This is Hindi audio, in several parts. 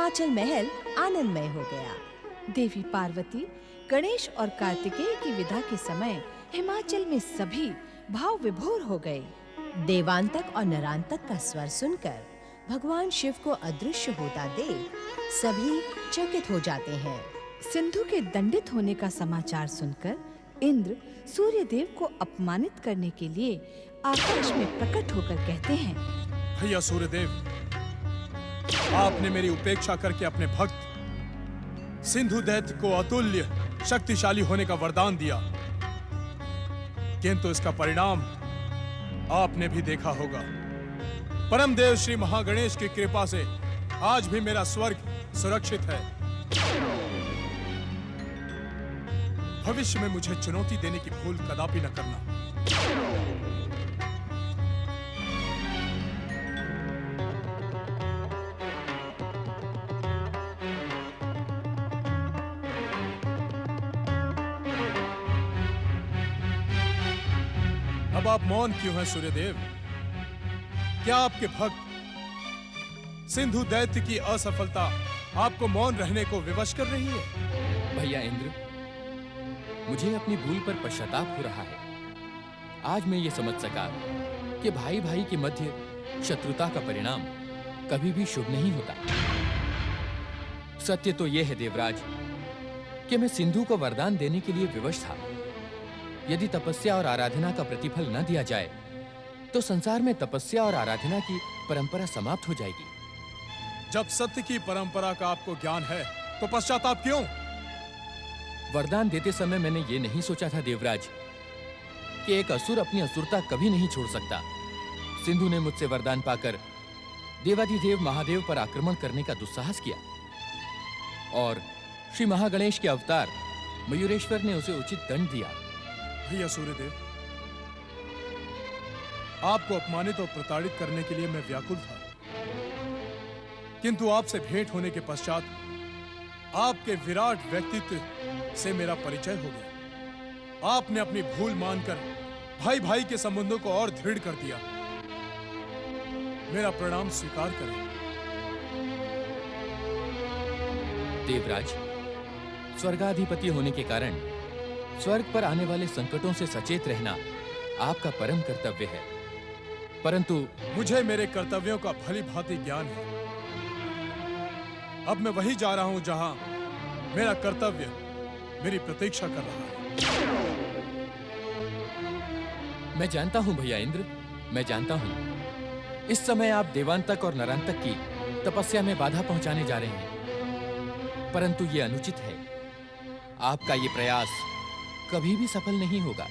हिमाचल महल आनंदमय हो गया। देवी पार्वती, गणेश और कार्तिकेय की विदा के समय हिमाचल में सभी भाव विभोर हो गए। देवांतक और नरांतक का स्वर सुनकर भगवान शिव को अदृश्य होता देख सभी चकित हो जाते हैं। सिंधु के दंडित होने का समाचार सुनकर इंद्र सूर्य देव को अपमानित करने के लिए आकाश में प्रकट होकर कहते हैं, भैया सूर्यदेव, आपने मेरी उपेक्षा करके अपने भक्त सिंधु दैत्य को अतुल्य शक्तिशाली होने का वरदान दिया, किंतु इसका परिणाम आपने भी देखा होगा। परम देव श्री महागणेश की कृपा से आज भी मेरा स्वर्ग सुरक्षित है। भविष्य में मुझे चुनौती देने की भूल कदापि न करना। अब आप मौन क्यों हैं सूर्यदेव? क्या आपके भक्त सिंधु दैत्य की असफलता आपको मौन रहने को विवश कर रही है? भैया इंद्र, मुझे अपनी भूल पर पश्चाताप हो रहा है। आज मैं ये समझ सका कि भाई भाई के मध्य शत्रुता का परिणाम कभी भी शुभ नहीं होता। सत्य तो यह है देवराज कि मैं सिंधु को वरदान देने के लिए विवश था। यदि तपस्या और आराधना का प्रतिफल न दिया जाए तो संसार में तपस्या और आराधना की परंपरा समाप्त हो जाएगी। जब सत्य की परंपरा का आपको ज्ञान है तो पश्चाताप क्यों? वरदान देते समय मैंने ये नहीं सोचा था देवराज कि एक असुर अपनी असुरता कभी नहीं छोड़ सकता। सिंधु ने मुझसे वरदान पाकर देवाधिदेव महादेव पर आक्रमण करने का दुस्साहस किया और श्री महागणेश के अवतार मयूरेश्वर ने उसे उचित दंड दिया। भैया सूर्यदेव, आपको अपमानित और प्रताड़ित करने के लिए मैं व्याकुल था, किंतु आपसे भेंट होने के पश्चात आपके विराट व्यक्तित्व से मेरा परिचय हो गया। आपने अपनी भूल मानकर भाई भाई के संबंधों को और दृढ़ कर दिया। मेरा प्रणाम स्वीकार करें। देवराज, स्वर्गाधिपति होने के कारण स्वर्ग पर आने वाले संकटों से सचेत रहना आपका परम कर्तव्य है, परंतु मुझे मेरे कर्तव्यों का भली भांति ज्ञान है। अब मैं वहीं जा रहा हूं जहां मेरा कर्तव्य मेरी प्रतीक्षा कर रहा है। मैं जानता हूं भैया इंद्र, मैं जानता हूं इस समय आप देवांतक और नरांतक की तपस्या में बाधा पहुंचाने जा रहे हैं, परंतु यह अनुचित है। आपका यह प्रयास कभी भी सफल नहीं होगा।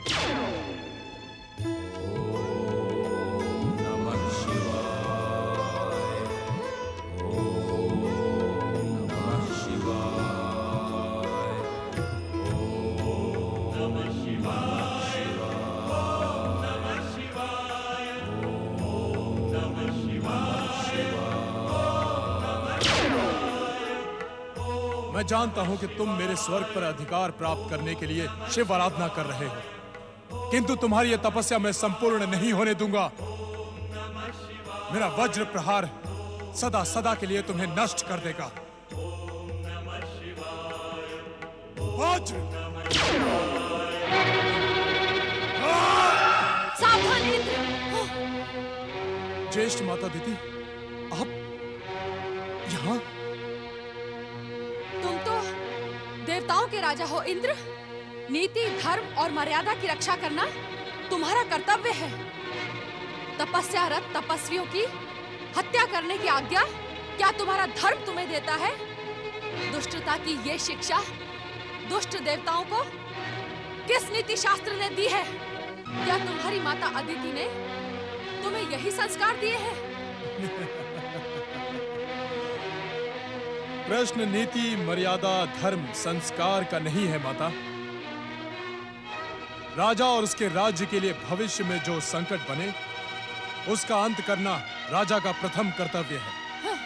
मैं जानता हूं कि तुम मेरे स्वर्ग पर अधिकार प्राप्त करने के लिए शिव आराधना कर रहे हो, किंतु तुम्हारी यह तपस्या मैं संपूर्ण नहीं होने दूंगा। मेरा वज्र प्रहार सदा सदा के लिए तुम्हें नष्ट कर देगा। वज्र! सावधान इंद्र! ज्येष्ठ माता दीदी, आप यहाँ? तुम तो देवताओं के राजा हो इंद्र। नीति, धर्म और मर्यादा की रक्षा करना तुम्हारा कर्तव्य है। तपस्यारत तपस्वियों की हत्या करने की आज्ञा क्या तुम्हारा धर्म तुम्हें देता है? दुष्टता की ये शिक्षा दुष्ट देवताओं को किस नीति शास्त्र ने दी है? क्या तुम्हारी माता अदिति ने तुम्हें यही संस्कार दिए हैं? प्रश्न नीति, मर्यादा, धर्म, संस्कार का नहीं है माता। राजा और उसके राज्य के लिए भविष्य में जो संकट बने उसका अंत करना राजा का प्रथम कर्तव्य है। हाँ।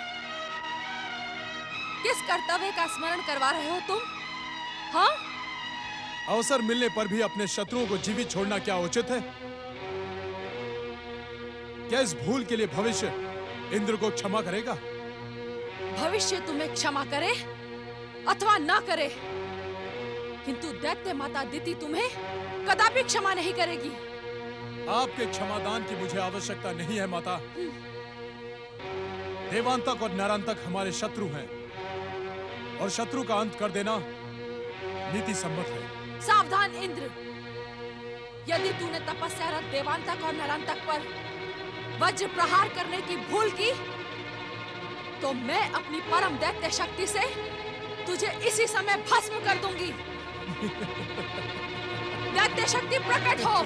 किस कर्तव्य का स्मरण करवा रहे हो तुम? हाँ? अवसर मिलने पर भी अपने शत्रुओं को जीवित छोड़ना क्या उचित है? क्या इस भूल के लिए भविष्य इंद्र को क्षमा करेगा? भविष्य तुम्हें क्षमा करे अथवा न करे, किंतु दैत्य माता अदिति तुम्हें कदापि क्षमा नहीं करेगी। आपके क्षमादान की मुझे आवश्यकता नहीं है माता। देवांतक और नरांतक हमारे शत्रु हैं और शत्रु का अंत कर देना नीति सम्मत है। सावधान इंद्र, यदि तूने तपस्यारत देवांतक और नरांतक पर वज्र प्रहार करने की भूल की, तो मैं अपनी परम दैत्य शक्ति से तुझे इसी समय भस्म कर दूंगी। दैत्य शक्ति प्रकट हो।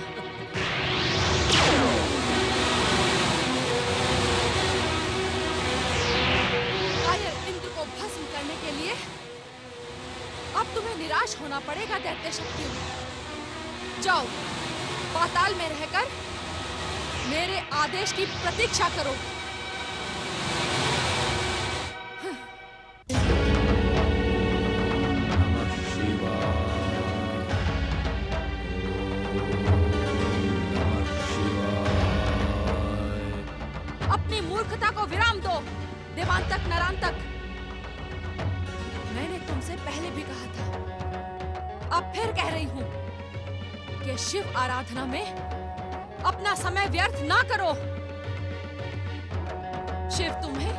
कायर इंद्र को भस्म करने के लिए अब तुम्हें निराश होना पड़ेगा दैत्य शक्ति। जाओ, पाताल में रहकर मेरे आदेश की प्रतीक्षा करो। अपनी मूर्खता को विराम दो देवांतक नरांतक। मैंने तुमसे पहले भी कहा था, अब फिर कह रही हूं कि शिव आराधना में अपना समय व्यर्थ ना करो। शिव तुम्हें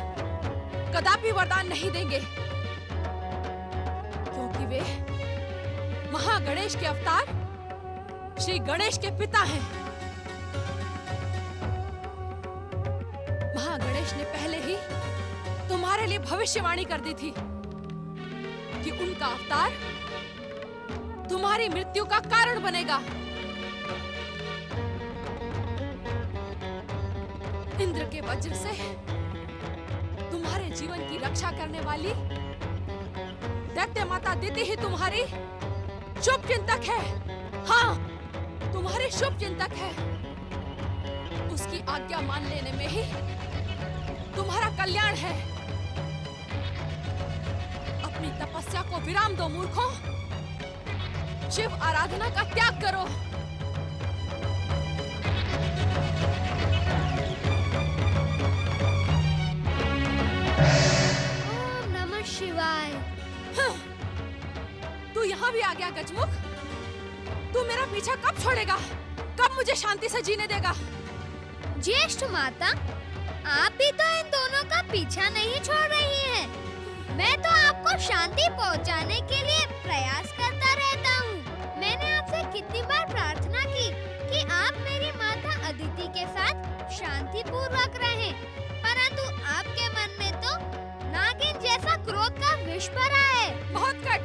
कदापि वरदान नहीं देंगे, क्योंकि वे महागणेश के अवतार श्री गणेश के पिता हैं। महागणेश ने पहले ही तुम्हारे लिए भविष्यवाणी कर दी थी कि उनका अवतार तुम्हारी मृत्यु का कारण बनेगा। इंद्र के वज्र से तुम्हारे जीवन की रक्षा करने वाली दैत्य माता अदिति ही तुम्हारी शुभ चिंतक है। हाँ, तुम्हारी शुभ चिंतक है। उसकी आज्ञा मान लेने में ही तुम्हारा कल्याण है। अपनी तपस्या को विराम दो मूर्खों। शिव आराधना का त्याग करो। ओम नमः शिवाय। तू यहाँ भी आ गया गजमुख। तू मेरा पीछा कब छोड़ेगा? कब मुझे शांति से जीने देगा? ज्येष्ठ माता, आप भी तो इन दोनों का पीछा नहीं छोड़ रही हैं। मैं तो आपको शांति पहुंचाने के लिए प्रयास करता रहता हूँ। मैंने आपसे कितनी बार प्रार्थना की कि आप मेरी माता अदिति के साथ शांति पूर्वक रहें, परंतु आपके मन में तो नागिन जैसा क्रोध का विष भरा है। बहुत कट।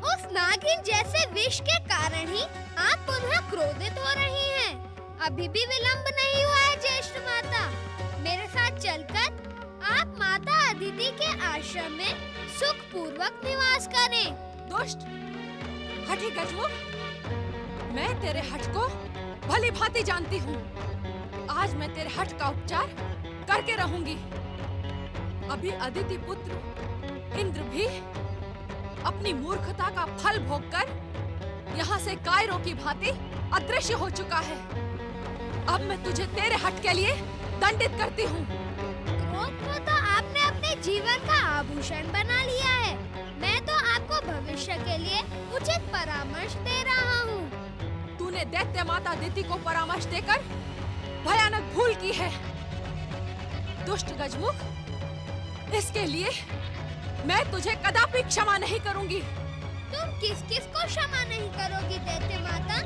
उस नागिन जैसे विष के कारण ही आप पुनः क्रोधित हो रही हैं। अभी भी विलंब नहीं हुआ है ज्येष्ठ माता। मेरे साथ चलकर आप माता अदिति के आश्रम में सुख पूर्वक निवास करें। दुष्ट, हठी गजमुख, मैं तेरे हठ को भली भांति जानती हूँ। आज मैं तेरे हठ का उपचार करके रहूंगी। अभी अदिति पुत्र इंद्र भी अपनी मूर्खता का फल भोगकर यहाँ से कायरों की भांति अदृश्य हो चुका है। अब मैं तुझे तेरे हट के लिए दंडित करती हूँ। क्रोध को तो आपने अपने जीवन का आभूषण बना लिया है। मैं तो आपको भविष्य के लिए उचित परामर्श दे रहा हूँ। तूने दैत्य माता अदिति को परामर्श देकर भयानक भूल की है। दुष्ट गजमुख, इसके लिए मैं तुझे कदापि क्षमा नहीं करूंगी। तुम किस किस को क्षमा नहीं करोगी दैत्य माता?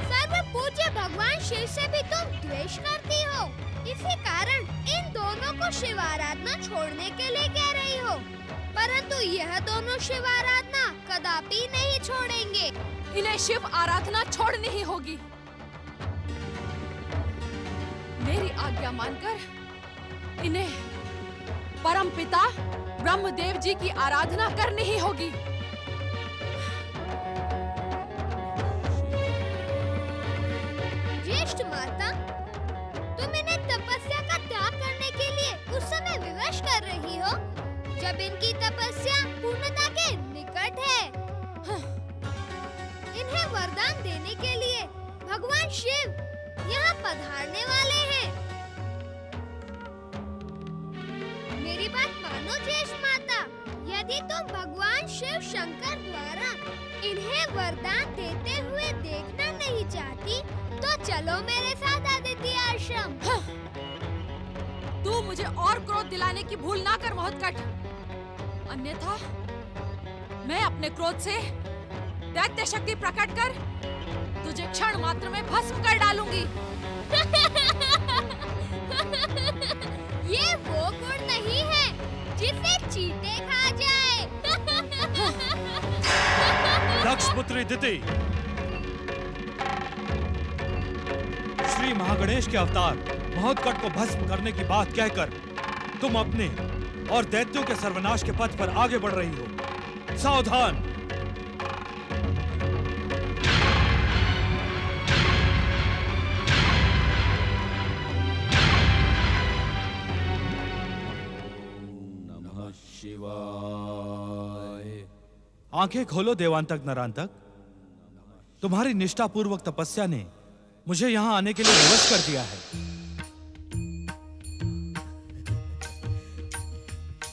सर्व पूज्य भगवान शिव से भी तुम द्वेष करती हो। इसी कारण इन दोनों को शिव आराधना छोड़ने के लिए कह रही हो, परंतु यह दोनों शिव आराधना कदापि नहीं छोड़ेंगे। इन्हें शिव आराधना छोड़नी ही होगी। मेरी आज्ञा मानकर इन्हें परम पिता ब्रह्मदेव जी की आराधना करनी ही होगी। ज्येष्ठ माता, तुम इन्हें तपस्या का त्याग करने के लिए उस समय विवश कर रही हो जब इनकी तपस्या पूर्णता के निकट है। इन्हें वरदान देने के लिए भगवान शिव यहाँ पधारने वाले हैं। मेरी बात सुनो ज्येष्ठ माता, यदि तुम भगवान शिव शंकर द्वारा इन्हें वरदान देते हुए देखना नहीं चाहती, तो चलो मेरे साथ आदित्य आश्रम। तू मुझे और क्रोध दिलाने की भूल ना कर महोत्कट, अन्यथा मैं अपने क्रोध से दैत्य शक्ति प्रकट कर तुझे क्षण मात्र में भस्म कर डालूंगी। ये वो गुण नहीं है जिसे चींटे खा जाए। दक्ष पुत्री दिति, श्री महागणेश के अवतार महोत्कट को भस्म करने की बात कहकर तुम अपने और दैत्यों के सर्वनाश के पथ पर आगे बढ़ रही हो। सावधान! आंखें खोलो देवांतक नरांतक, तुम्हारी निष्ठापूर्वक तपस्या ने मुझे यहाँ आने के लिए विवश कर दिया है।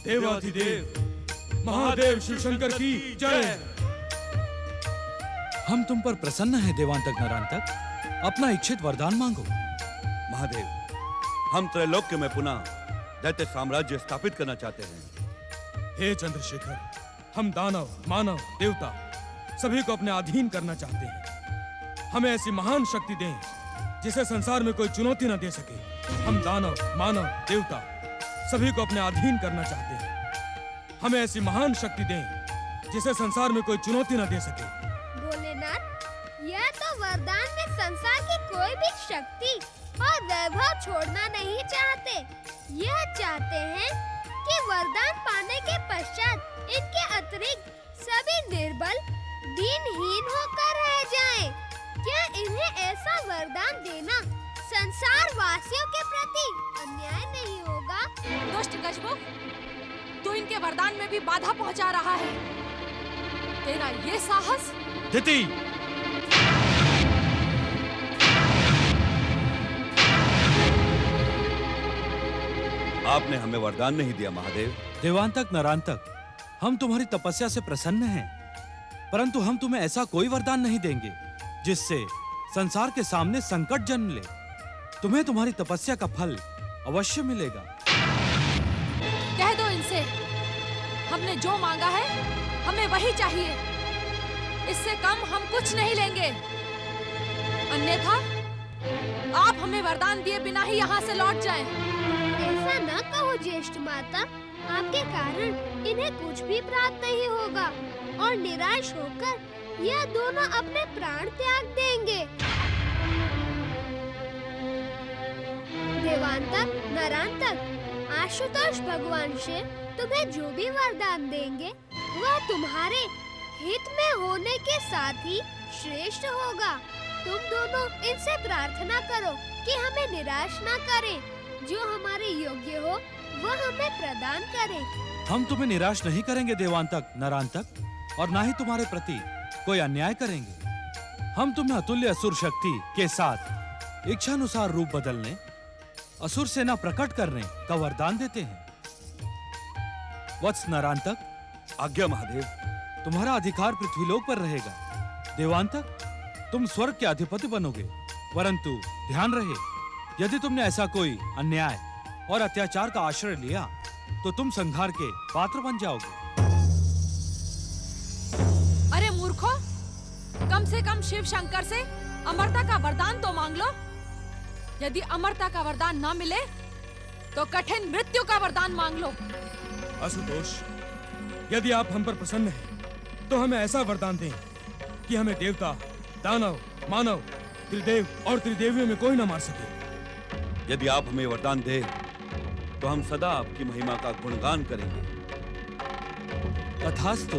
देवाधिदेव महादेव शिव शंकर की जय। हम तुम पर प्रसन्न हैं देवांतक नरांतक, अपना इच्छित वरदान मांगो। महादेव, हम त्रैलोक्य में पुनः दैत्य साम्राज्य स्थापित करना चाहते हैं। हे चंद्रशेखर, हम दानव, मानव, देवता सभी को अपने अधीन करना चाहते हैं। हमें ऐसी महान शक्ति दें जिसे संसार में कोई चुनौती न दे सके। हम दानव, मानव, देवता सभी को अपने अधीन करना चाहते हैं। हमें ऐसी महान शक्ति दें जिसे संसार में कोई चुनौती न दे सके। भोलेनाथ, यह तो वरदान में संसार की कोई भी शक्ति और वैभव छोड़ना नहीं चाहते। यह चाहते हैं कि वरदान पाने के पश्चात इनके अतिरिक्त सभी निर्बल, दीनहीन होकर रह जाएं। क्या इन्हें ऐसा वरदान देना संसार वासियों के प्रति अन्याय नहीं होगा? दुष्ट गजमुख, तू इनके वरदान में भी बाधा पहुंचा रहा है। तेरा ये साहस। दिति, आपने हमें वरदान नहीं दिया महादेव। देवांतक नरांतक, हम तुम्हारी तपस्या से प्रसन्न हैं, परंतु हम तुम्हें ऐसा कोई वरदान नहीं देंगे जिससे संसार के सामने संकट जन्म ले। तुम्हें तुम्हारी तपस्या का फल अवश्य मिलेगा। कह दो इनसे, हमने जो मांगा है हमें वही चाहिए। इससे कम हम कुछ नहीं लेंगे, अन्यथा आप हमें वरदान दिए बिना ही यहाँ से लौट जाएं। ऐसा न कहो ज्येष्ठ माता, आपके कारण इन्हें कुछ भी प्राप्त नहीं होगा और निराश होकर यह दोनों अपने प्राण त्याग देंगे। देवांतक, नरांतक, आशुतोष भगवान शिव तुम्हें जो भी वरदान देंगे वह तुम्हारे हित में होने के साथ ही श्रेष्ठ होगा। तुम दोनों इनसे प्रार्थना करो कि हमें निराश न करें, जो हमारे योग्य हो वह हमें प्रदान करें। हम तुम्हें निराश नहीं करेंगे देवांतक नरांतक, और ना ही तुम्हारे प्रति कोई अन्याय करेंगे। हम तुम्हें अतुल्य असुर शक्ति के साथ इच्छानुसार रूप बदलने, असुर सेना प्रकट करने का वरदान देते हैं। वत्स नरांतक, आज्ञा महादेव। तुम्हारा अधिकार पृथ्वीलोक पर रहेगा। देवांतक, तुम स्वर्ग के अधिपति बनोगे, परंतु ध्यान रहे, यदि तुमने ऐसा कोई अन्याय और अत्याचार का आश्रय लिया तो तुम संहार के पात्र बन जाओगे। अरे मूर्खो, कम से कम शिव शंकर से अमरता का वरदान तो मांग लो। यदि अमरता का वरदान ना मिले तो कठिन मृत्यु का वरदान मांग लो। आशुतोष, यदि आप हम पर प्रसन्न हैं तो हमें ऐसा वरदान दें कि हमें देवता, दानव, मानव, त्रिदेव और त्रिदेवियों में कोई न मार सके। यदि आप हमें वरदान दें तो हम सदा आपकी महिमा का गुणगान करेंगे। तथास्तु।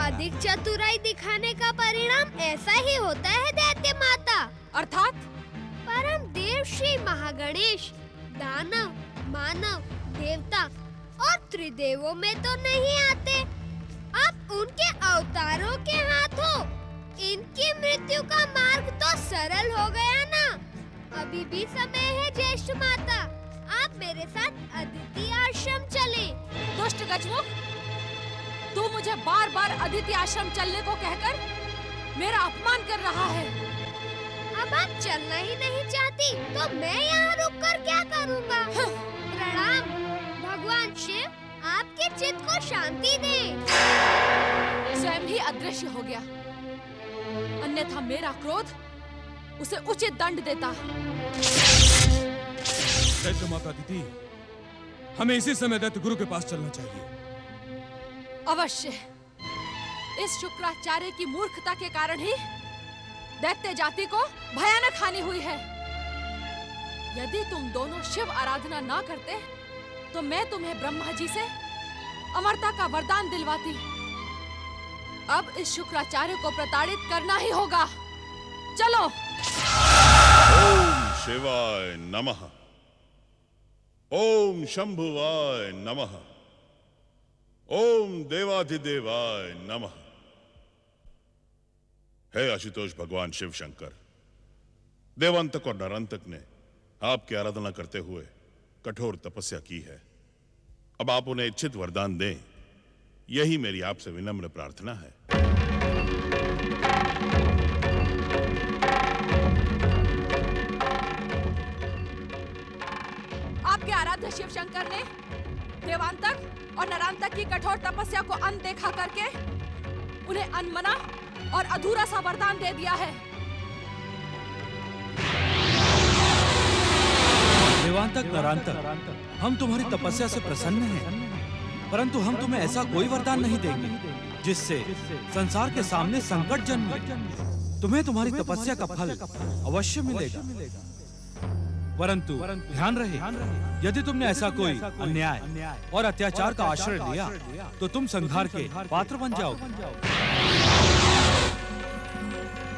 अधिक चतुराई दिखाने का परिणाम ऐसा ही होता है दैत्य माता। अर्थात परम देव श्री महागणेश दानव, मानव, देवता और त्रिदेवों में तो नहीं आते। अब उनके अवतारों के हाथों इनकी मृत्यु का मार्ग तो सरल हो गया ना। अभी भी समय है ज्येष्ठ माता, आप मेरे साथ अदिति आश्रम चलें। दुष्ट गजमुख, तू मुझे बार बार अदिति आश्रम चलने को कहकर मेरा अपमान कर रहा है। अब आप चलना ही नहीं चाहती तो मैं यहाँ रुककर क्या करूँगा? प्रणाम, भगवान शिव आपके चित्त को शांति दे। स्वयं ही अदृश्य हो गया, अन्यथा मेरा क्रोध उसे उचित दंड देता। दैत्य माता दीदी, हमें इसी समय दैत्य गुरु के पास चलना चाहिए। अवश्य, इस शुक्राचार्य की मूर्खता के कारण ही दैत्य जाति को भयानक हानि हुई है। यदि तुम दोनों शिव आराधना ना करते तो मैं तुम्हें ब्रह्मा जी से अमरता का वरदान दिलवाती। अब इस शुक्राचार्य को प्रताड़ित करना ही होगा। चलो। ओम शिवाय नमः। ओम शंभुवाय नमः। ओम देवाधिदेवाय नमः। हे आशुतोष भगवान शिव शंकर, देवांतक और नरांतक ने आपकी आराधना करते हुए कठोर तपस्या की है। अब आप उन्हें इच्छित वरदान दें, यही मेरी आपसे विनम्र प्रार्थना है। आपके आराध्य शिव शंकर ने देवांतक और नरांतक की कठोर तपस्या को अनदेखा करके उन्हें अनमना और अधूरा सा वरदान दे दिया है। देवांतक, नरांतक, हम तुम्हारी तपस्या से प्रसन्न हैं, परंतु हम तुम्हें ऐसा कोई वरदान नहीं देंगे जिससे संसार के सामने संकट जन्मे। तुम्हें तुम्हारी तपस्या का फल अवश्य मिलेगा, परंतु ध्यान रहे, यदि तुमने ऐसा कोई अन्याय और अत्याचार का आश्रय लिया तो तुम संहार के पात्र बन जाओगे।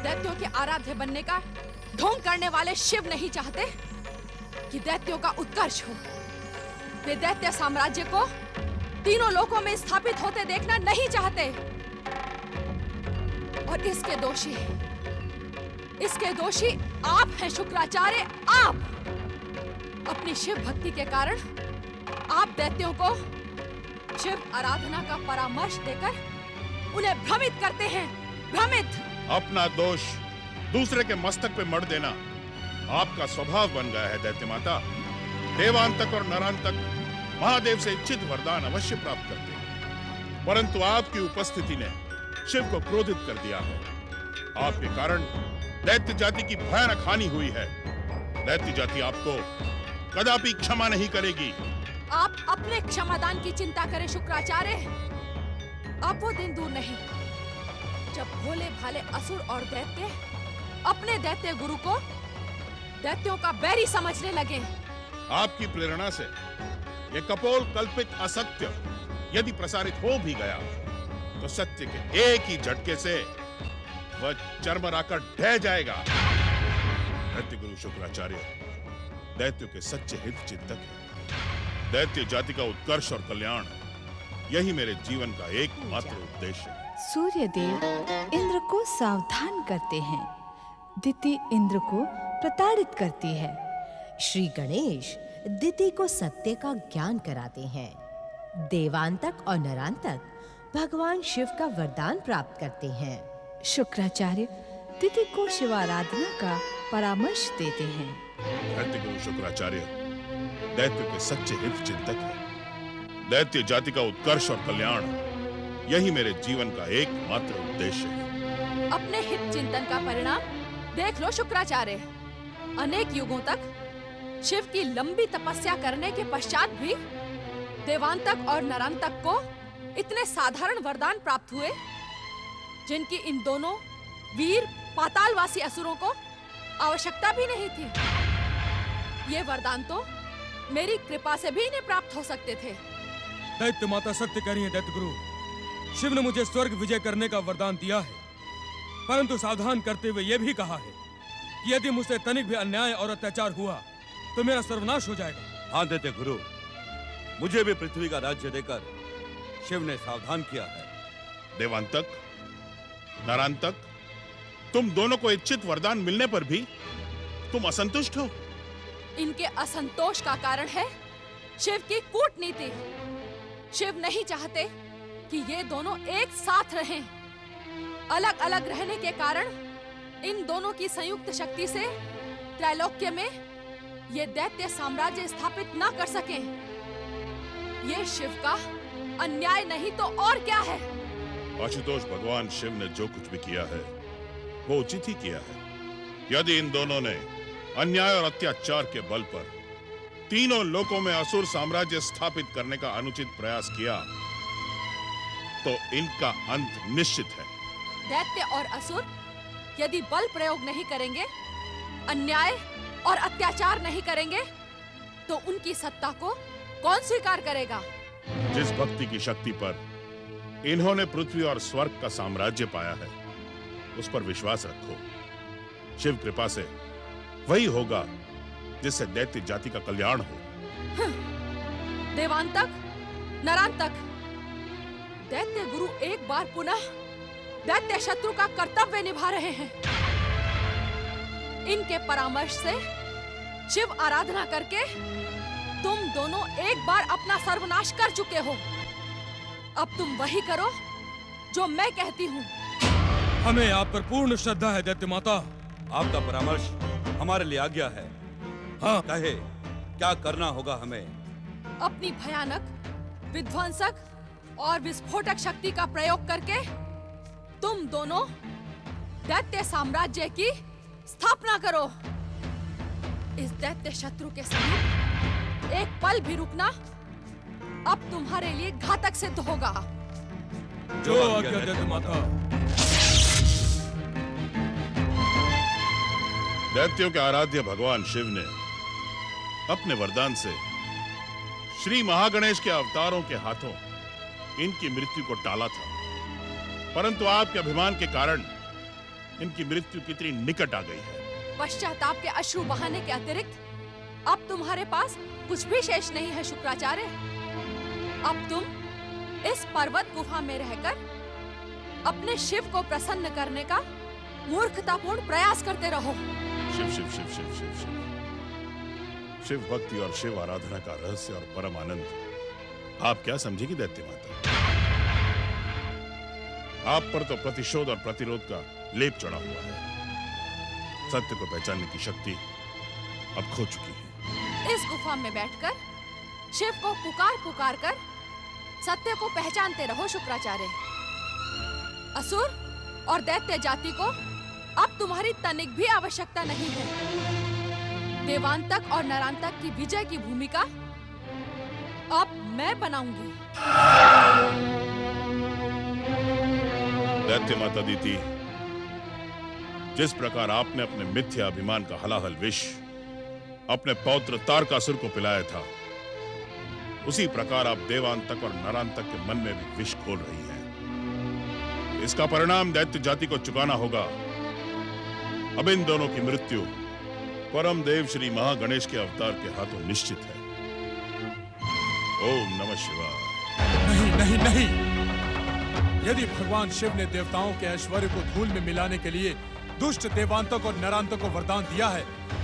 दैत्यों के आराध्य बनने का ढोंग करने वाले शिव नहीं चाहते कि दैत्यों का उत्कर्ष हो। वे दैत्य साम्राज्य को तीनों लोकों में स्थापित होते देखना नहीं चाहते। और इसके दोषी आप हैं शुक्राचार्य, आप। अपनी शिव भक्ति के कारण आप दैत्यों को शिव आराधना का परामर्श देकर उन्हें भ्रमित करते हैं। भ्रमित। अपना दोष दूसरे के मस्तक पे मढ़ देना आपका स्वभाव बन गया है दैत्य माता। देवांतक और नरांतक महादेव से इच्छित वरदान अवश्य प्राप्त करते हैं, परंतु आपकी उपस्थिति ने शिव को क्रोधित कर दिया है। आपके कारण दैत्य जाति की भयानक हानि हुई है। दैत्य जाति आपको कदापि क्षमा नहीं करेगी। आप अपने क्षमादान की चिंता करें शुक्राचार्य। अब वो दिन दूर नहीं जब भोले भाले असुर और दैत्य अपने दैत्य गुरु को दैत्यों का बैरी समझने लगे। आपकी प्रेरणा से ये कपोल कल्पित असत्य यदि प्रसारित हो भी गया तो सत्य के एक ही झटके से वह चरमराकर ढह जाएगा। दैत्य गुरु शुक्राचार्य दैत्यों के सच्चे हित चिंतक है। दैत्य जाति का उत्कर्ष और कल्याण यही मेरे जीवन का एकमात्र उद्देश्य है। सूर्यदेव इंद्र को सावधान करते हैं, दिति इंद्र को प्रताड़ित करती है। श्री गणेश दिति को सत्य का ज्ञान कराते हैं। देवांतक और नरांतक भगवान शिव का वरदान प्राप्त करते हैं। शुक्राचार्य दिति को शिवाराधना का परामर्श देते हैं। दैत्य गुरु शुक्राचार्य दैत्य के सच्चे हित चिंतक है। दैत्य जाति का उत्कर्ष और कल्याण यही मेरे जीवन का एकमात्र उद्देश्य है। अपने हित चिंतन का परिणाम देख लो शुक्राचार्य। अनेक युगों तक शिव की लंबी तपस्या करने के पश्चात भी देवांतक और नरांतक को इतने साधारण वरदान प्राप्त हुए जिनकी इन दोनों वीर पातालवासी असुरों को आवश्यकता भी नहीं थी। ये वरदान तो मेरी कृपा से भी इन्हें प्राप्त हो सकते थे। दैत्य माता सत्य कह रही है दैत्य गुरु। शिव ने मुझे स्वर्ग विजय करने का वरदान दिया है, परंतु सावधान करते हुए यह भी कहा है कि यदि मुझसे तनिक भी अन्याय और अत्याचार हुआ तो मेरा सर्वनाश हो जाएगा। हाँ दैत्य गुरु, मुझे भी पृथ्वी का राज्य देकर शिव ने सावधान किया है। देवांतक, नरांतक, तुम दोनों को इच्छित वरदान मिलने पर भी तुम असंतुष्ट हो। इनके असंतोष का कारण है शिव की कूटनीति। शिव नहीं चाहते कि ये दोनों एक साथ रहें। अलग अलग रहने के कारण इन दोनों की संयुक्त शक्ति से त्रैलोक्य में ये दैत्य साम्राज्य स्थापित ना कर सकें। ये शिव का अन्याय नहीं तो और क्या है? आशुतोष, भगवान शिव ने जो कुछ भी किया है वो उचित ही किया है। यदि इन दोनों ने अन्याय और अत्याचार के बल पर तीनों लोकों में असुर साम्राज्य स्थापित करने का अनुचित प्रयास किया तो इनका अंत निश्चित है। दैत्य और असुर यदि बल प्रयोग नहीं करेंगे, अन्याय और अत्याचार नहीं करेंगे, तो उनकी सत्ता को कौन स्वीकार करेगा? जिस भक्ति की शक्ति पर इन्होंने पृथ्वी और स्वर्ग का साम्राज्य पाया है, उस पर विश्वास रखो। शिव कृपा से वही होगा जिससे दैत्य जाति का कल्याण हो। देवांतक, नरांतक, दैत्य गुरु एक बार पुनः दैत्य शत्रु का कर्तव्य निभा रहे हैं। इनके परामर्श से शिव आराधना करके तुम दोनों एक बार अपना सर्वनाश कर चुके हो। अब तुम वही करो जो मैं कहती हूँ। हमें आप पर पूर्ण श्रद्धा है दैत्य माता। आपका परामर्श हमारे लिए आज्ञा है। हाँ, कहे क्या करना होगा हमें? अपनी भयानक, विध्वंसक और विस्फोटक शक्ति का प्रयोग करके तुम दोनों दैत्य साम्राज्य की स्थापना करो। इस दैत्य शत्रु के समीप एक पल भी रुकना अब तुम्हारे लिए घातक सिद्ध होगा। जो आज्ञा दैत्य माता। दैत्यों के आराध्य भगवान शिव ने अपने वरदान से श्री महागणेश के अवतारों के हाथों इनकी मृत्यु को टाला था, परंतु आपके अभिमान के कारण इनकी मृत्यु कितनी निकट आ गई है। पश्चाताप के अश्रु बहाने के अतिरिक्त अब तुम्हारे पास कुछ भी शेष नहीं है शुक्राचार्य। अब तुम इस पर्वत गुफा में रहकर अपने शिव को प्रसन्न करने का मूर्खतापूर्ण प्रयास करते रहो। शिव शिव शिव शिव शिव शिव शिव भक्ति और शिव आराधना का रहस्य और परम आनंद आप क्या समझेगी दैत्य माता? आप पर तो प्रतिशोध और प्रतिरोध का लेप चढ़ा हुआ है। सत्य को पहचानने की शक्ति अब खो चुकी है। इस गुफा में बैठकर शिव को पुकार पुकार कर सत्य को पहचानते रहो शुक्राचार्य। असुर और दैत्य जाति को अब तुम्हारी तनिक भी आवश्यकता नहीं है। देवांतक और नरांतक की विजय की भूमिका अब मैं बनाऊंगी। दैत्य माता दीति, जिस प्रकार आपने अपने मिथ्या अभिमान का हलाहल विष अपने पौत्र तारकासुर को पिलाया था, उसी प्रकार आप देवांतक और नरांतक के मन में भी विष घोल रही हैं। इसका परिणाम दैत्य जाति को चुकाना होगा। अब इन दोनों की मृत्यु परम देव श्री महागणेश के अवतार के हाथों निश्चित है। ओम नमः शिवाय। नहीं नहीं नहीं, यदि भगवान शिव ने देवताओं के ऐश्वर्य को धूल में मिलाने के लिए दुष्ट देवांतक और नरांतक को वरदान दिया है,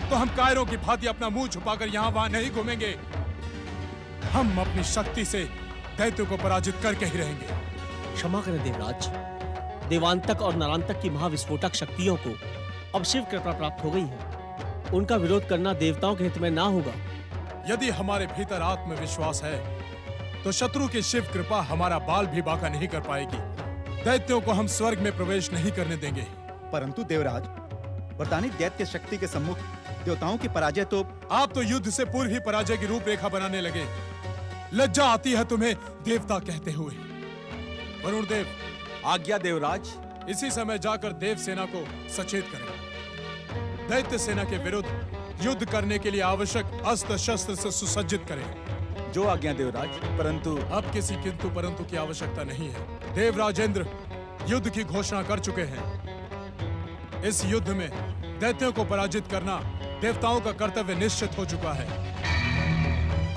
तो हम कायरों की भांति अपना मुंह छुपाकर यहाँ वहां नहीं घूमेंगे। हम अपनी शक्ति से दैत्यों को पराजित करके ही रहेंगे। क्षमा करें देवराज, देवांतक और नरांतक की महाविस्फोटक शक्तियों को अब शिव कृपा प्राप्त हो गई है। उनका विरोध करना देवताओं के हित में ना होगा। यदि हमारे भीतर आत्मविश्वास है तो शत्रु की शिव कृपा हमारा बाल भी बांका नहीं कर पाएगी। दैत्यों को हम स्वर्ग में प्रवेश नहीं करने देंगे। परंतु देवराज, वरदानित दैत्य शक्ति के सम्मुख देवताओं की पराजय तो... आप तो युद्ध से पूर्व ही पराजय की रूपरेखा बनाने लगे। लज्जा आती है तुम्हें देवता कहते हुए। वरुण देव, आज्ञा देवराज। इसी समय जाकर देव सेना को सचेत करें। दैत्य सेना के विरुद्ध युद्ध करने के लिए आवश्यक अस्त्र शस्त्र से सुसज्जित करें। जो आज्ञा देवराज, परंतु... अब किसी किंतु परंतु की आवश्यकता नहीं है। देवराजेंद्र युद्ध की घोषणा कर चुके हैं। इस युद्ध में दैत्यों को पराजित करना देवताओं का कर्तव्य निश्चित हो चुका है।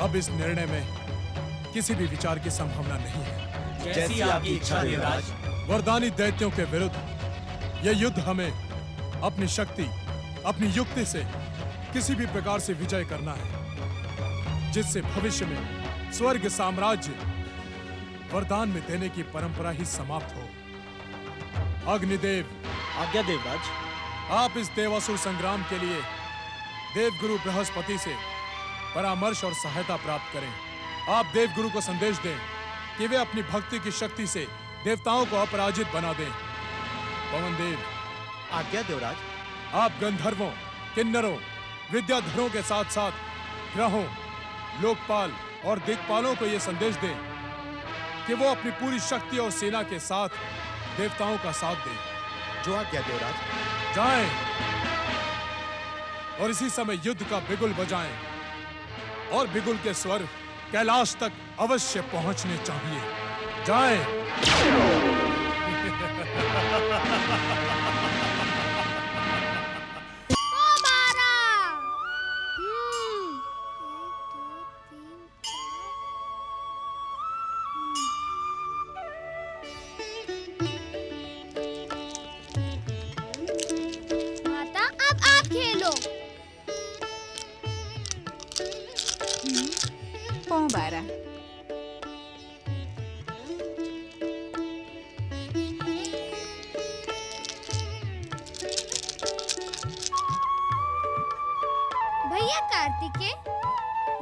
अब इस निर्णय में किसी भी विचार की संभावना नहीं है। जैसी आपकी इच्छा देवराज। वरदानी दैत्यों के विरुद्ध यह युद्ध हमें अपनी शक्ति, अपनी युक्ति से किसी भी प्रकार से विजय करना है, जिससे भविष्य में स्वर्ग साम्राज्य वरदान में देने की परंपरा ही समाप्त हो। अग्निदेव, आज्ञा देवराज। आप इस देवासुर संग्राम के लिए देवगुरु बृहस्पति से परामर्श और सहायता प्राप्त करें। आप देवगुरु को संदेश दें कि वे अपनी भक्ति की शक्ति से देवताओं को अपराजित बना दें। पवनदेव, आज्ञा देवराज। आप गंधर्वों, किन्नरों, विद्याधरों के साथ साथ ग्रहों, लोकपाल और दिक्पालों को यह संदेश दें कि वो अपनी पूरी शक्ति और सेना के साथ देवताओं का साथ दें। जो आज्ञा देवराज। जाएं और इसी समय युद्ध का बिगुल बजाएं और बिगुल के स्वर कैलाश तक अवश्य पहुंचने चाहिए। जाएं। माता अब आप खेलो। पौ 12। भैया कार्तिकेय,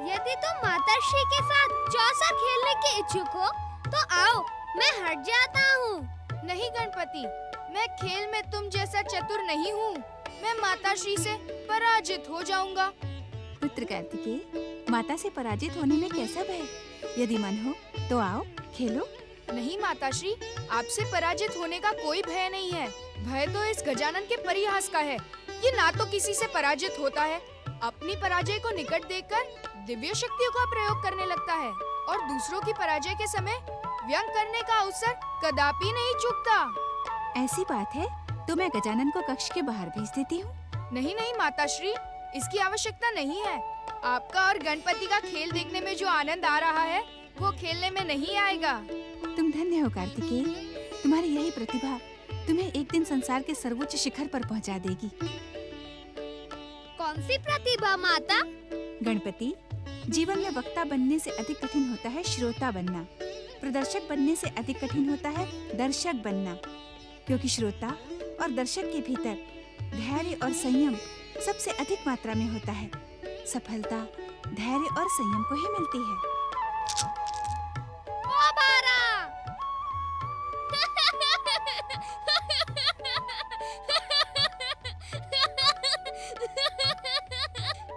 यदि तुम माताश्री के साथ चौसर खेलने के इच्छुक हो तो आओ, मैं हट जाता हूँ। नहीं गणपति, मैं खेल में तुम जैसा चतुर नहीं हूँ। मैं माताश्री से पराजित हो जाऊंगा। पुत्र कार्तिकेय, माता से पराजित होने में कैसा भय? यदि मन हो तो आओ, खेलो। नहीं माताश्री, आपसे पराजित होने का कोई भय नहीं है। भय तो इस गजानन के परिहास का है। ये ना तो किसी से पराजित होता है, अपनी पराजय को निकट देखकर दिव्य शक्तियों का प्रयोग करने लगता है और दूसरों की पराजय के समय व्यंग करने का अवसर कदापि नहीं चूकता। ऐसी बात है तो मैं गजानन को कक्ष के बाहर भेज देती हूँ। नहीं नहीं माताश्री, इसकी आवश्यकता नहीं है। आपका और गणपति का खेल देखने में जो आनंद आ रहा है वो खेलने में नहीं आएगा। तुम धन्य हो कार्तिकेय, तुम्हारी यही प्रतिभा तुम्हें एक दिन संसार के सर्वोच्च शिखर पर पहुंचा देगी। कौन सी प्रतिभा माता? गणपति, जीवन में वक्ता बनने से अधिक कठिन होता है श्रोता बनना। प्रदर्शक बनने से अधिक कठिन होता है दर्शक बनना, क्योंकि श्रोता और दर्शक के भीतर धैर्य और संयम सबसे अधिक मात्रा में होता है। सफलता धैर्य और संयम को ही मिलती है।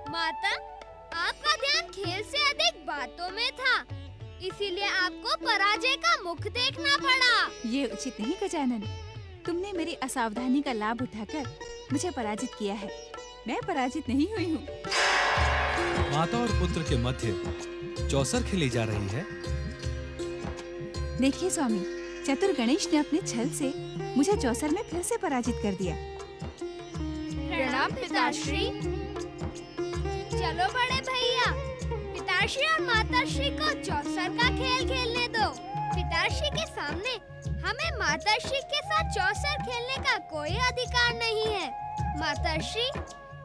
माता, आपका ध्यान खेल से अधिक बातों में था, इसीलिए आपको पराजय का मुख देखना पड़ा। ये उचित नहीं गजानन, तुमने मेरी असावधानी का लाभ उठाकर मुझे पराजित किया है। मैं पराजित नहीं हुई हूँ। माता और पुत्र के मध्य चौसर खेली जा रही है। देखिए स्वामी, चतुर गणेश ने अपने छल से मुझे चौसर में फिर से पराजित कर दिया। प्रणाम पिताश्री। चलो बड़े भैया, पिताश्री और माताश्री को चौसर का खेल खेलने दो। पिताश्री के सामने हमें माताश्री के साथ चौसर खेलने का कोई अधिकार नहीं है। माताश्री,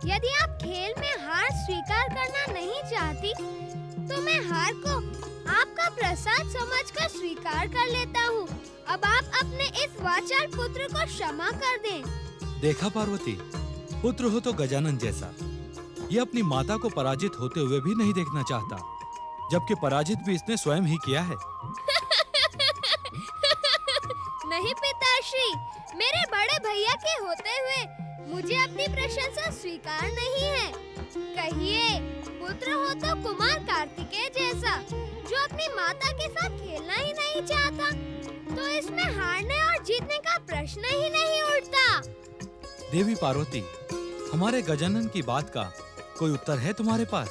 यदि आप खेल में हार स्वीकार करना नहीं चाहती, तो मैं हार को आपका प्रसाद समझकर स्वीकार कर लेता हूँ। अब आप अपने इस वाचाल पुत्र को क्षमा कर दें। देखा पार्वती, पुत्र हो तो गजानन जैसा, ये अपनी माता को पराजित होते हुए भी नहीं देखना चाहता, जबकि पराजित भी इसने स्वयं ही किया है। नहीं पिताश्री, मेरे बड़े भैया के होते हुए मुझे अपनी प्रशंसा स्वीकार नहीं है। कहिए, पुत्र हो तो कुमार कार्तिकेय जैसा, जो अपनी माता के साथ खेलना ही नहीं चाहता, तो इसमें हारने और जीतने का प्रश्न ही नहीं उठता। देवी पार्वती, हमारे गजानन की बात का कोई उत्तर है तुम्हारे पास?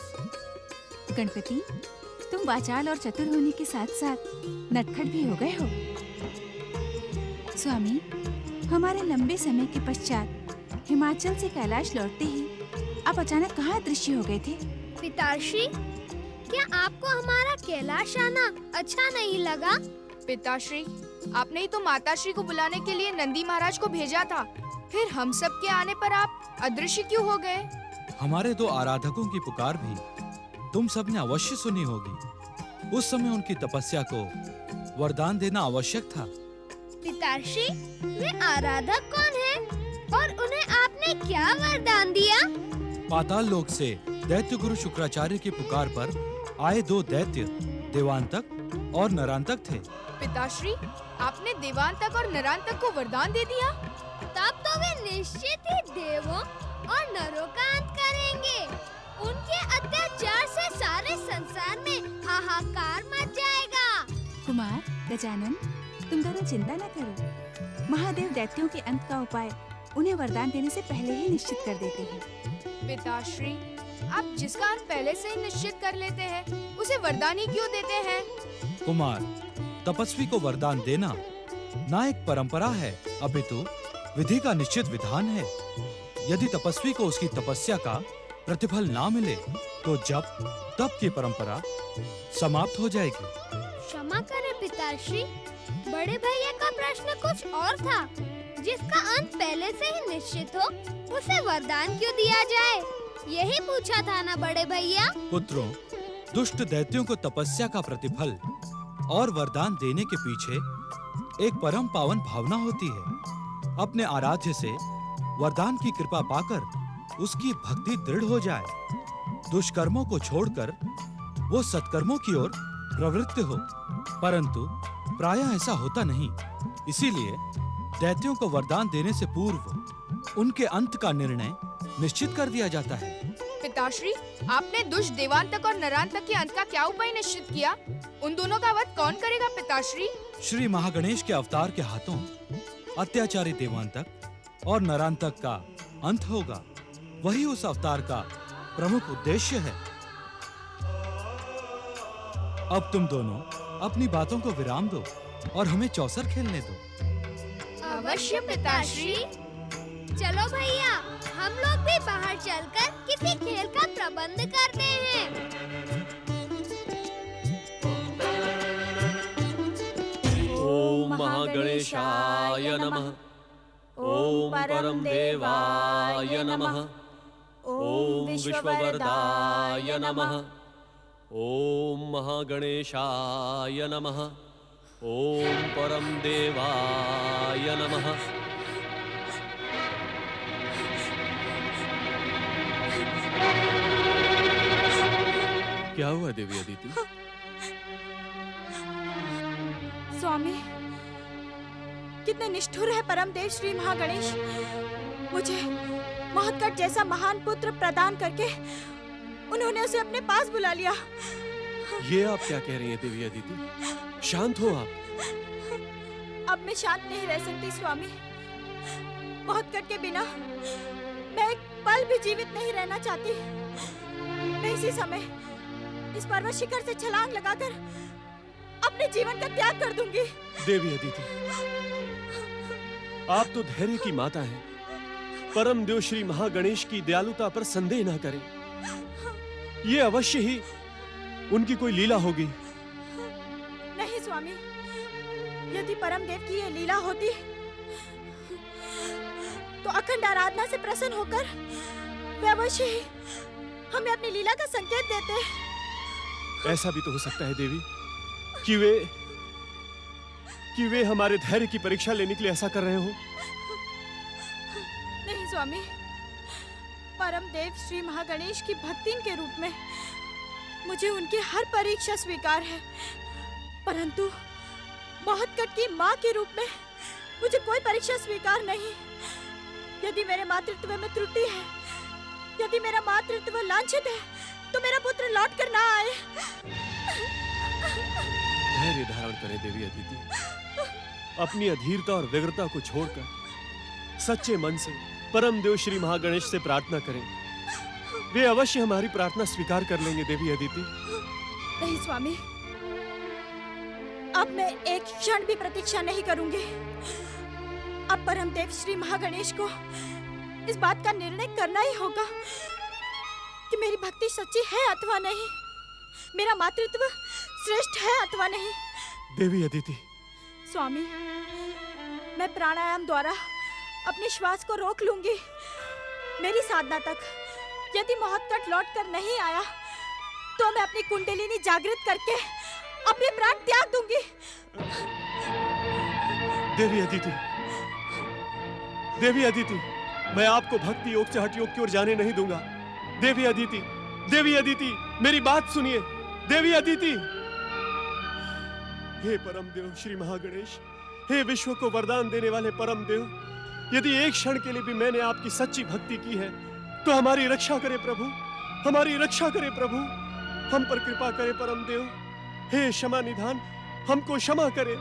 गणपति, तुम वाचाल और चतुर होने के साथ साथ नटखट भी हो गए हो। स्वामी, हमारे लंबे समय के पश्चात हिमाचल से कैलाश लौटते ही आप अचानक कहाँ अदृश्य हो गए थे? पिताश्री, क्या आपको हमारा कैलाश आना अच्छा नहीं लगा? पिताश्री, आपने ही तो माताश्री को बुलाने के लिए नंदी महाराज को भेजा था। फिर हम सब के आने पर आप अदृश्य क्यों हो गए? हमारे दो आराधकों की पुकार भी तुम सबने अवश्य सुनी होगी। उस समय उनकी तपस्या को वरदान देना आवश्यक था। पिताश्री, वे आराधक कौन है और उन्हें आपने क्या वरदान दिया? पाताल लोक से दैत्य गुरु शुक्राचार्य की पुकार पर आए दो दैत्य देवांतक और नरांतक थे। पिताश्री, आपने देवांतक और नरांतक को वरदान दे दिया? तब तो वे निश्चित ही देवों और नरों का अंत करेंगे। उनके अत्याचार से सारे संसार में हाहाकार मच जाएगा। कुमार, गजानन, तुम दोनों चिंता न करो। महादेव दैत्यों के अंत का उपाय उन्हें वरदान देने से पहले ही निश्चित कर देते हैं। पिताश्री, आप जिसका अंत पहले से ही निश्चित कर लेते हैं, उसे वरदान ही क्यों देते हैं? कुमार, तपस्वी को वरदान देना ना एक परंपरा है, अपितु विधि का निश्चित विधान है। यदि तपस्वी को उसकी तपस्या का प्रतिफल ना मिले तो जप तप की परंपरा समाप्त हो जाएगी। क्षमा करें पिताश्री, बड़े भैया का प्रश्न कुछ और था। जिसका अंत पहले से ही निश्चित हो, उसे वरदान क्यों दिया जाए, यही पूछा था ना बड़े भैया? पुत्रों, दुष्ट दैत्यों को तपस्या का प्रतिफल और वरदान देने के पीछे एक परम पावन भावना होती है। अपने आराध्य से वरदान की कृपा पाकर उसकी भक्ति दृढ़ हो जाए, दुष्कर्मों को छोड़कर वो सत्कर्मों की ओर प्रवृत्त हो। परंतु प्रायः ऐसा होता नहीं। इसीलिए दैत्यों को वरदान देने से पूर्व उनके अंत का निर्णय निश्चित कर दिया जाता है। पिताश्री, आपने दुष्ट देवांतक और नरांतक के अंत का क्या उपाय निश्चित किया? उन दोनों का वध कौन करेगा पिताश्री? श्री महागणेश के अवतार के हाथों अत्याचारी देवांतक और नरांतक का अंत होगा। वही उस अवतार का प्रमुख उद्देश्य है। अब तुम दोनों अपनी बातों को विराम दो और हमें चौसर खेलने दो। अवश्य पिताश्री। चलो भैया, हम लोग भी बाहर चलकर किसी खेल का प्रबंध करते हैं। ओम महागणेशाय नमः। ओम परम देवाय नमः। ओम विश्ववरदाय नमः। ओम महागणेशाय नमः। ओम परम देवाय नमः। क्या हुआ देवी अदिति? स्वामी, कितने निष्ठुर है परमदेव श्री महागणेश। मुझे महोत्कट जैसा महान पुत्र प्रदान करके उन्होंने उसे अपने पास बुला लिया। ये आप क्या कह रही हैं देवी अदिति? शांत हो आप। अब मैं शांत नहीं रह सकती स्वामी। महोत्कट के बिना मैं एक पल भी जीवित नहीं रहना चाहती। मैं इसी समय इस पर्वत शिखर से छलांग लगाकर अपने जीवन का त्याग कर दूंगी। देवी अदिति, आप तो धैर्य की माता हैं। परम देव श्री महागणेश की दयालुता पर संदेह न करें। ये अवश्य ही उनकी कोई लीला होगी। नहीं स्वामी, यदि परम देव की ये लीला होती तो अखंड आराधना से प्रसन्न होकर वे अवश्य ही हमें अपनी लीला का संकेत देते। ऐसा भी तो हो सकता है देवी कि वे हमारे धैर्य की परीक्षा लेने के लिए ऐसा कर रहे हो। नहीं स्वामी, परम देव श्री महागणेश की भक्तिन के रूप में मुझे उनकी हर परीक्षा स्वीकार है, परंतु महोत्कट की माँ के रूप में मुझे कोई परीक्षा स्वीकार नहीं। यदि मेरे मातृत्व में त्रुटि है, यदि मेरा मातृत्व लांछित है, तो मेरा पुत्र लौट कर ना आए। धैर्य धारण करें देवी अदिति। अपनी अधीरता और व्यग्रता को छोड़कर सच्चे मन से परम देव श्री महागणेश से प्रार्थना करें। वे अवश्य हमारी प्रार्थना स्वीकार कर लेंगे देवी अदिति। नहीं स्वामी, अब मैं एक क्षण भी प्रतीक्षा नहीं करूंगी। अब परम देव श्री महागणेश को इस बात का निर्णय करना ही होगा कि मेरी भक्ति सच्ची है अथवा नहीं, मेरा मातृत्व श्रेष्ठ है अथवा नहीं। देवी अदिति, स्वामी, मैं प्राणायाम द्वारा अपने श्वास को रोक लूंगी। मेरी साधना तक यदि महोत्कट लौट कर नहीं आया तो मैं अपनी कुंडलिनी जागृत करके अपने प्राण त्याग दूंगी। देवी अदिति, देवी अदिति, मैं आपको भक्ति योग से हठ योग की ओर जाने नहीं दूंगा। देवी अदिति, देवी अदिति, मेरी बात सुनिए। देवी अदिति, हे परम देव श्री महागणेश, हे विश्व को वरदान देने वाले परम देव, यदि एक क्षण के लिए भी मैंने आपकी सच्ची भक्ति की है तो हमारी रक्षा करे प्रभु, हमारी रक्षा करे प्रभु, हम पर कृपा करे परम देव। हे क्षमा निधान, हमको क्षमा करे।